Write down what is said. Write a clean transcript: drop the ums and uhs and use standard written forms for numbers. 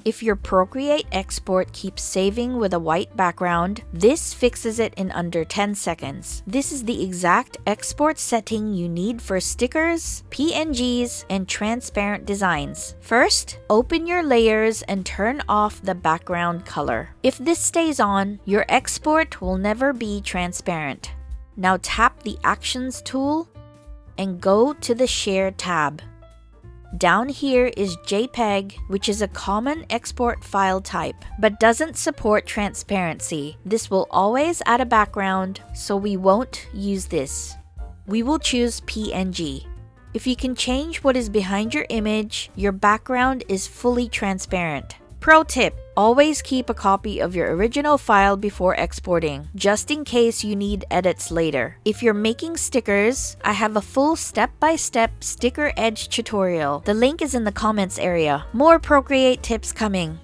If your Procreate export keeps saving with a white background, this fixes it in under 10 seconds. This is the exact export setting you need for stickers, PNGs, and transparent designs. First, open your layers and turn off the background color. If this stays on, your export will never be transparent. Now tap the Actions tool and go to the Share tab. Down here is JPEG, which is a common export file type, but doesn't support transparency. This will always add a background, so we won't use this. We will choose PNG. If you can change what is behind your image, your background is fully transparent. Pro tip: always keep a copy of your original file before exporting, just in case you need edits later. If you're making stickers, I have a full step-by-step sticker edge tutorial. The link is in the comments area. More Procreate tips coming.